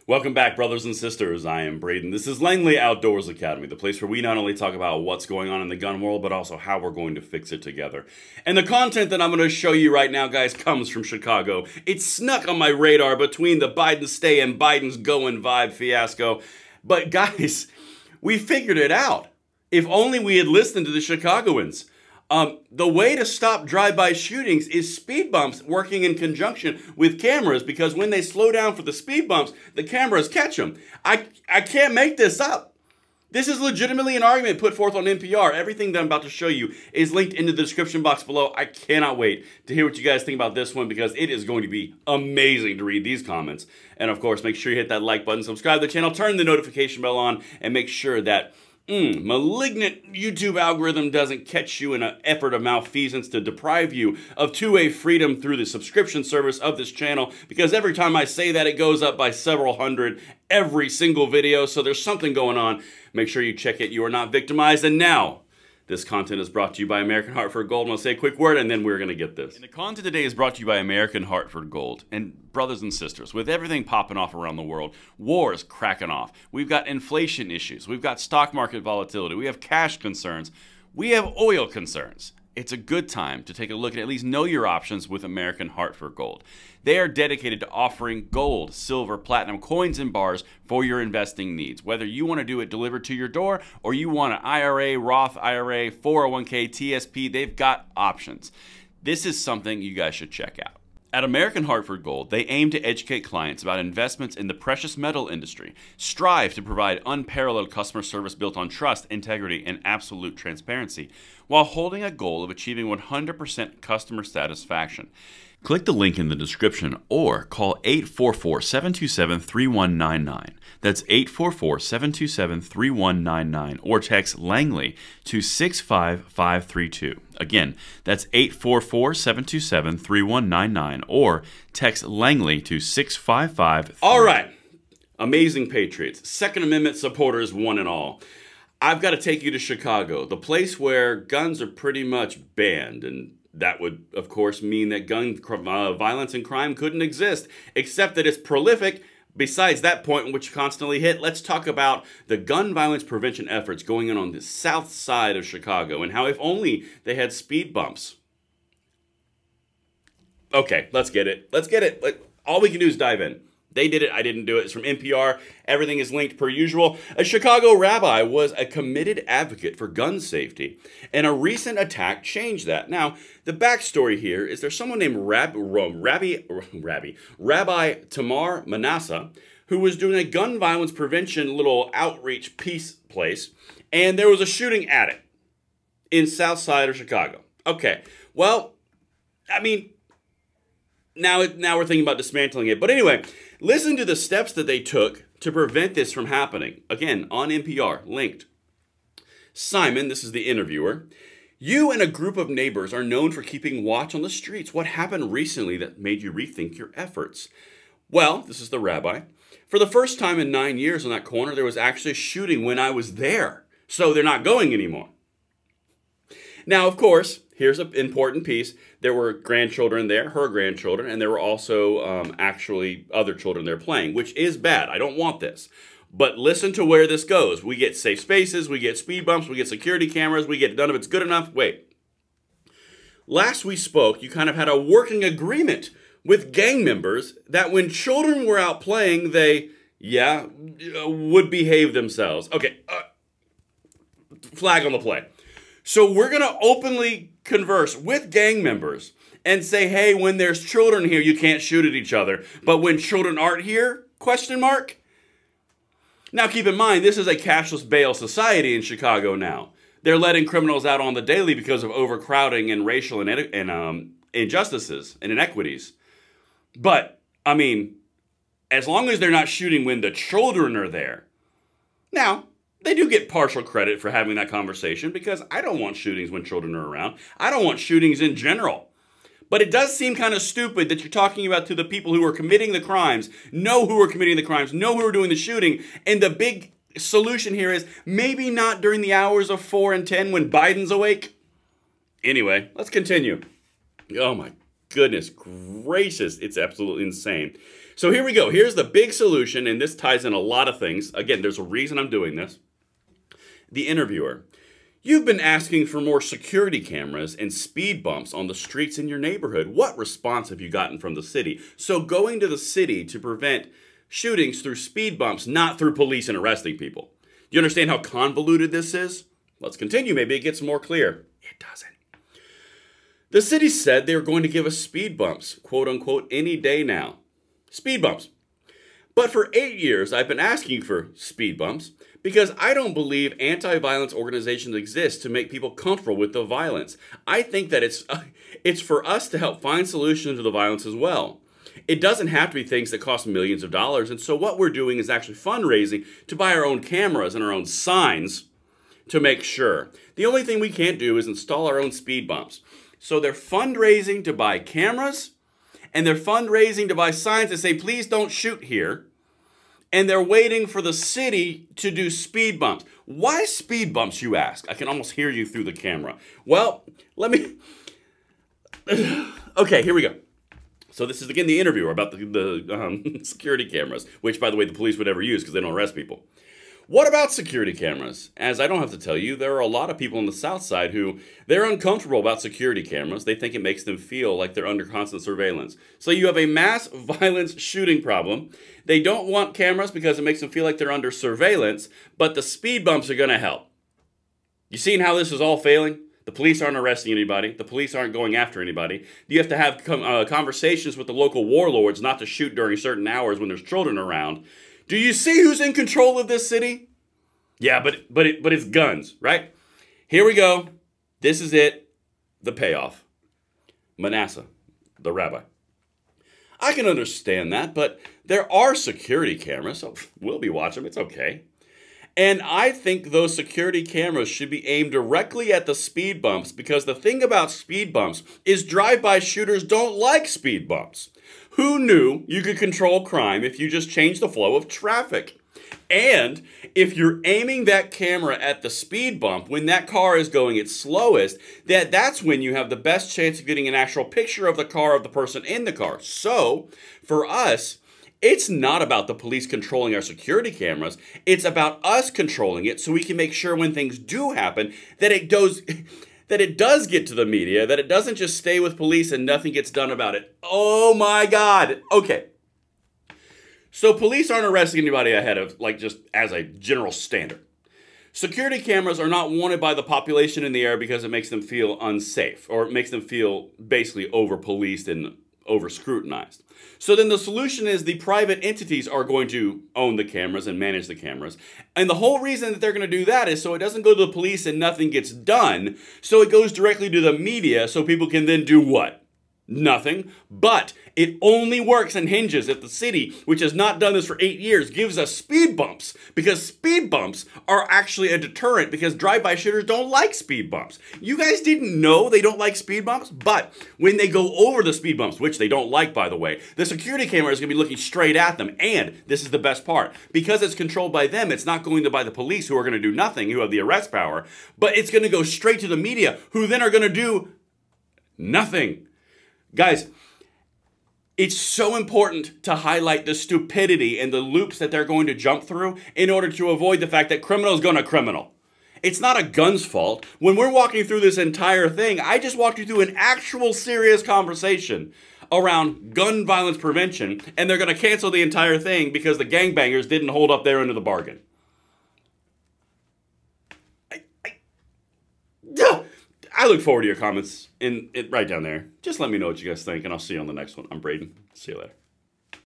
Welcome back, brothers and sisters. I am Braden. This is Langley Outdoors Academy, the place where we not only talk about what's going on in the gun world, but also how we're going to fix it together. And the content that I'm going to show you right now, guys, comes from Chicago. It snuck on my radar between the Biden stay and Biden's going vibe fiasco. But guys, we figured it out. If only we had listened to the Chicagoans. The way to stop drive-by shootings is speed bumps working in conjunction with cameras, because when they slow down for the speed bumps, the cameras catch them. I can't make this up. This is legitimately an argument put forth on NPR. Everything that I'm about to show you is linked in the description box below. I cannot wait to hear what you guys think about this one, because it is going to be amazing to read these comments. And of course, make sure you hit that like button, subscribe to the channel, turn the notification bell on, and make sure that malignant YouTube algorithm doesn't catch you in an effort of malfeasance to deprive you of two-way freedom through the subscription service of this channel, because every time I say that, it goes up by several hundred every single video, so there's something going on. Make sure you check it. You are not victimized. And now, this content is brought to you by American Hartford Gold. I'm going to say a quick word, and then we're going to get this. And the content today is brought to you by American Hartford Gold. And brothers and sisters, with everything popping off around the world, wars cracking off, we've got inflation issues, we've got stock market volatility, we have cash concerns, we have oil concerns. It's a good time to take a look and at least know your options with American Hartford Gold. They are dedicated to offering gold, silver, platinum, coins, and bars for your investing needs. Whether you want to do it delivered to your door or you want an IRA, Roth IRA, 401k, TSP, they've got options. This is something you guys should check out. At American Hartford Gold, they aim to educate clients about investments in the precious metal industry, strive to provide unparalleled customer service built on trust, integrity, and absolute transparency, while holding a goal of achieving 100% customer satisfaction. Click the link in the description or call 844-727-3199. That's 844-727-3199, or text Langley to 65532. Again, that's 844-727-3199, or text Langley to 65532. All right, amazing patriots, Second Amendment supporters, one and all. I've got to take you to Chicago, the place where guns are pretty much banned, and that would, of course, mean that gun violence and crime couldn't exist, except that it's prolific. Besides that point in which you constantly hit, let's talk about the gun violence prevention efforts going on the south side of Chicago, and how if only they had speed bumps. Okay, let's get it. Let's get it. All we can do is dive in. They did it, I didn't do it. It's from NPR. Everything is linked per usual. A Chicago rabbi was a committed advocate for gun safety, and a recent attack changed that. Now, the backstory here is there's someone named Rabbi Tamar Manasseh, who was doing a gun violence prevention little outreach peace place, and there was a shooting at it in south side of Chicago. Okay, well, I mean, now we're thinking about dismantling it. But anyway, listen to the steps that they took to prevent this from happening. Again, on NPR, linked. Simon, this is the interviewer. You and a group of neighbors are known for keeping watch on the streets. What happened recently that made you rethink your efforts? Well, this is the rabbi. For the first time in 9 years on that corner, there was actually a shooting when I was there. So they're not going anymore. Now, of course, here's an important piece. There were grandchildren there, her grandchildren, and there were also actually other children there playing, which is bad. I don't want this. But listen to where this goes. We get safe spaces, we get speed bumps, we get security cameras, we get none of it's good enough. Wait. Last we spoke, you kind of had a working agreement with gang members that when children were out playing, they, would behave themselves. Okay, flag on the play. So we're going to openly converse with gang members and say, hey, when there's children here, you can't shoot at each other. But when children aren't here, ? Now keep in mind, this is a cashless bail society in Chicago now. They're letting criminals out on the daily because of overcrowding and racial and injustices and inequities. But, I mean, as long as they're not shooting when the children are there. Now, they do get partial credit for having that conversation, because I don't want shootings when children are around. I don't want shootings in general. But it does seem kind of stupid that you're talking about to the people who are committing the crimes, know who are committing the crimes, know who are doing the shooting, and the big solution here is maybe not during the hours of 4 and 10 when Biden's awake. Anyway, let's continue. Oh my goodness gracious, it's absolutely insane. So here we go. Here's the big solution, and this ties in a lot of things. Again, there's a reason I'm doing this. The interviewer. You've been asking for more security cameras and speed bumps on the streets in your neighborhood. What response have you gotten from the city? So going to the city to prevent shootings through speed bumps, not through police and arresting people. Do you understand how convoluted this is? Let's continue. Maybe it gets more clear. It doesn't. The city said they were going to give us speed bumps, quote unquote, any day now. Speed bumps. But for 8 years, I've been asking for speed bumps because I don't believe anti-violence organizations exist to make people comfortable with the violence. I think that it's for us to help find solutions to the violence as well. It doesn't have to be things that cost millions of dollars, and so what we're doing is actually fundraising to buy our own cameras and our own signs to make sure. The only thing we can't do is install our own speed bumps. So they're fundraising to buy cameras, and they're fundraising to buy signs that say, please don't shoot here. And they're waiting for the city to do speed bumps. Why speed bumps, you ask? I can almost hear you through the camera. Well, let me... Okay, here we go. So this is, again, the interviewer about the security cameras, which, by the way, the police would never use because they don't arrest people. What about security cameras? As I don't have to tell you, there are a lot of people on the South Side who, they're uncomfortable about security cameras. They think it makes them feel like they're under constant surveillance. So you have a mass violence shooting problem. They don't want cameras because it makes them feel like they're under surveillance, but the speed bumps are going to help. You seen how this is all failing? The police aren't arresting anybody. The police aren't going after anybody. You have to have conversations with the local warlords not to shoot during certain hours when there's children around. Do you see who's in control of this city? Yeah, but it's guns, right? Here we go. This is it. The payoff. Manasseh, the rabbi. I can understand that, but there are security cameras, so we'll be watching them. It's okay. And I think those security cameras should be aimed directly at the speed bumps because the thing about speed bumps is drive-by shooters don't like speed bumps. Who knew you could control crime if you just change the flow of traffic? And if you're aiming that camera at the speed bump when that car is going its slowest, that's when you have the best chance of getting an actual picture of the car of the person in the car. So, for us, it's not about the police controlling our security cameras. It's about us controlling it so we can make sure when things do happen that it does get to the media, that it doesn't just stay with police and nothing gets done about it. Oh my God. Okay. So police aren't arresting anybody ahead of, like, just as a general standard. Security cameras are not wanted by the population in the area because it makes them feel unsafe, or it makes them feel basically over-policed and over-scrutinized. So then the solution is the private entities are going to own the cameras and manage the cameras. And the whole reason that they're going to do that is so it doesn't go to the police and nothing gets done. So it goes directly to the media so people can then do what? Nothing. But it only works and hinges if the city, which has not done this for 8 years, gives us speed bumps. Because speed bumps are actually a deterrent because drive-by shooters don't like speed bumps. You guys didn't know they don't like speed bumps? But when they go over the speed bumps, which they don't like, by the way, the security camera is going to be looking straight at them. And this is the best part. Because it's controlled by them, it's not going to by the police who are going to do nothing, who have the arrest power. But it's going to go straight to the media, who then are going to do nothing. Guys, it's so important to highlight the stupidity and the loops that they're going to jump through in order to avoid the fact that criminals gonna criminal. It's not a gun's fault. When we're walking through this entire thing, I just walked you through an actual serious conversation around gun violence prevention, and they're gonna cancel the entire thing because the gangbangers didn't hold up their end of the bargain. I look forward to your comments right down there. Just let me know what you guys think, and I'll see you on the next one. I'm Braden. See you later.